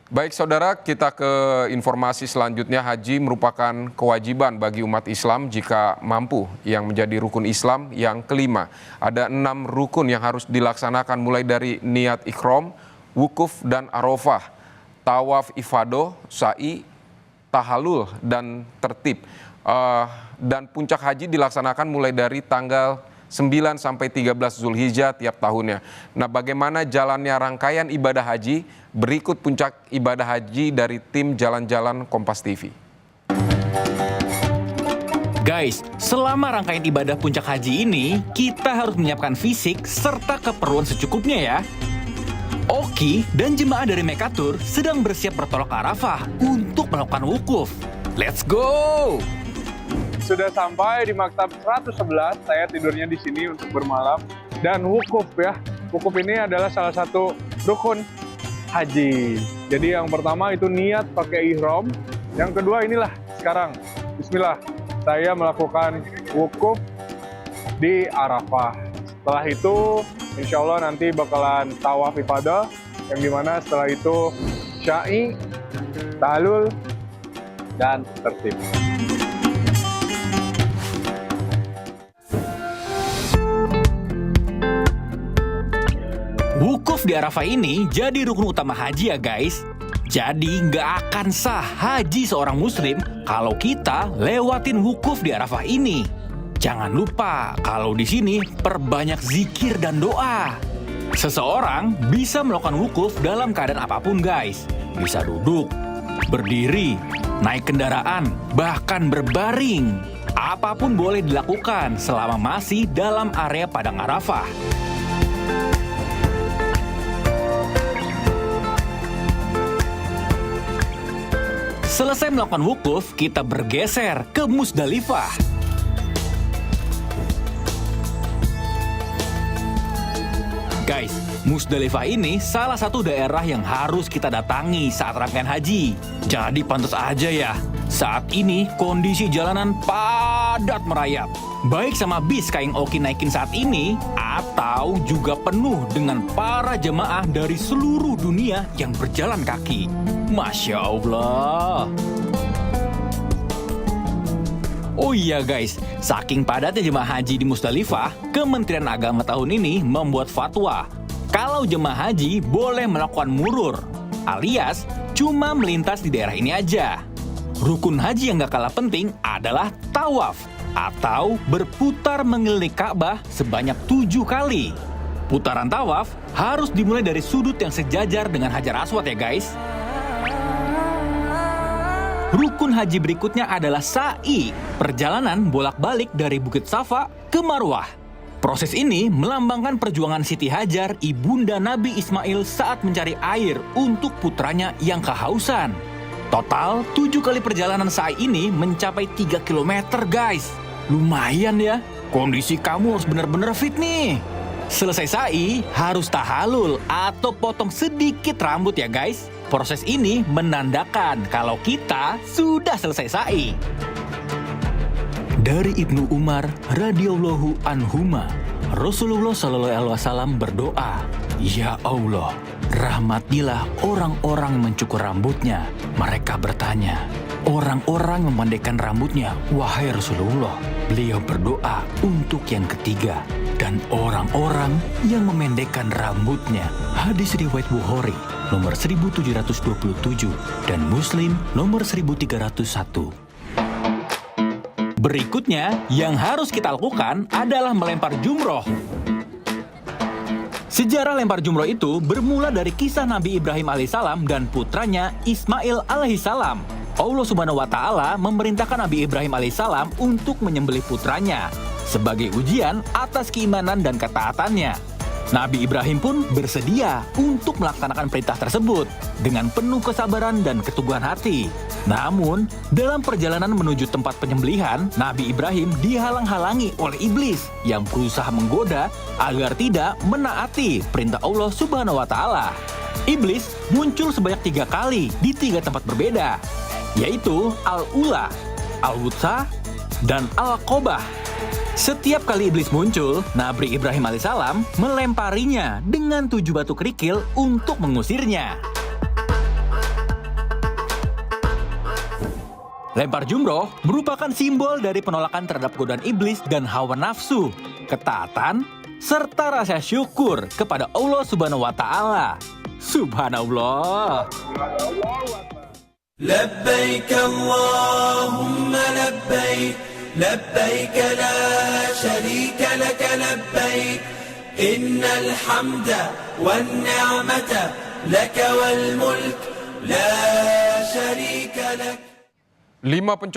Baik saudara, kita ke informasi selanjutnya. Haji merupakan kewajiban bagi umat Islam jika mampu, yang menjadi rukun Islam yang kelima. Ada 6 rukun yang harus dilaksanakan, mulai dari niat ikhram, wukuf dan arafah, tawaf ifadah, sa'i, tahallul dan tertib. Dan puncak haji dilaksanakan mulai dari tanggal 9 sampai 13 Zulhijjah tiap tahunnya. Nah, bagaimana jalannya rangkaian ibadah haji? Berikut puncak ibadah haji dari tim Jalan-Jalan Kompas TV. Guys, selama rangkaian ibadah puncak haji ini, kita harus menyiapkan fisik serta keperluan secukupnya ya. Oki dan jemaah dari Mekatur sedang bersiap bertolak ke Arafah untuk melakukan wukuf. Let's go! Sudah sampai di maktab 111, saya tidurnya di sini untuk bermalam. Dan wukuf ya, wukuf ini adalah salah satu rukun haji. Jadi yang pertama itu niat pakai ihram. Yang kedua inilah sekarang, bismillah, saya melakukan wukuf di Arafah. Setelah itu, insya Allah nanti bakalan tawaf ifadah, yang dimana setelah itu sya'i, tahallul, dan tertib. Wukuf di Arafah ini jadi rukun utama haji ya guys. Jadi nggak akan sah haji seorang muslim kalau kita lewatin wukuf di Arafah ini. Jangan lupa kalau di sini perbanyak zikir dan doa. Seseorang bisa melakukan wukuf dalam keadaan apapun guys. Bisa duduk, berdiri, naik kendaraan, bahkan berbaring. Apapun boleh dilakukan selama masih dalam area padang Arafah. Selesai melakukan wukuf, kita bergeser ke Musdalifah. Guys, Musdalifah ini salah satu daerah yang harus kita datangi saat rangkaian haji. Jadi pantas aja ya, saat ini kondisi jalanan padat merayap. Baik sama bis kayak yang Oki naikin saat ini, atau juga penuh dengan para jemaah dari seluruh dunia yang berjalan kaki. Masya Allah. Oh iya guys, saking padatnya jemaah haji di Musdalifah, Kementerian Agama tahun ini membuat fatwa kalau jemaah haji boleh melakukan murur, alias cuma melintas di daerah ini aja. Rukun haji yang gak kalah penting adalah tawaf, atau berputar mengelilingi Ka'bah sebanyak 7 kali. Putaran tawaf harus dimulai dari sudut yang sejajar dengan Hajar Aswad ya guys. Rukun haji berikutnya adalah sa'i, perjalanan bolak-balik dari Bukit Safa ke Marwah. Proses ini melambangkan perjuangan Siti Hajar, ibunda Nabi Ismail saat mencari air untuk putranya yang kehausan. Total 7 kali perjalanan sa'i ini mencapai 3 km guys. Lumayan ya, kondisi kamu harus benar-benar fit nih. Selesai sa'i, harus tahallul atau potong sedikit rambut ya guys. Proses ini menandakan kalau kita sudah selesai sa'i. Dari Ibnu Umar radhiyallahu anhuma, Rasulullah Shallallahu alaihi wasallam berdoa, "Ya Allah, rahmatilah orang-orang yang mencukur rambutnya." Mereka bertanya, "Orang-orang memendekkan rambutnya, wahai Rasulullah." Beliau berdoa untuk yang ketiga, "Dan orang-orang yang memendekkan rambutnya." Hadis riwayat Bukhari nomor 1727 dan Muslim nomor 1301. Berikutnya yang harus kita lakukan adalah melempar jumroh. Sejarah lempar jumroh itu bermula dari kisah Nabi Ibrahim alaihissalam dan putranya Ismail alaihissalam. Allah Subhanahu wa Ta'ala memerintahkan Nabi Ibrahim alaihissalam untuk menyembelih putranya sebagai ujian atas keimanan dan ketaatannya. Nabi Ibrahim pun bersedia untuk melaksanakan perintah tersebut dengan penuh kesabaran dan keteguhan hati. Namun, dalam perjalanan menuju tempat penyembelihan, Nabi Ibrahim dihalang-halangi oleh iblis yang berusaha menggoda agar tidak menaati perintah Allah Subhanahu wa Ta'ala. Iblis muncul sebanyak 3 kali di 3 tempat berbeda, yaitu Al-Ula, Al-Wutsa, dan Al-Qobah. Setiap kali iblis muncul, Nabi Ibrahim alaihissalam melemparinya dengan 7 batu kerikil untuk mengusirnya. Lempar jumroh merupakan simbol dari penolakan terhadap godaan iblis dan hawa nafsu, ketaatan, serta rasa syukur kepada Allah Subhanahu wa Ta'ala. Subhanallah. لبيك اللهم لبيك لبيك لا شريك لك لبيك إن الحمد والنعمة لك والملك لا شريك لك. 5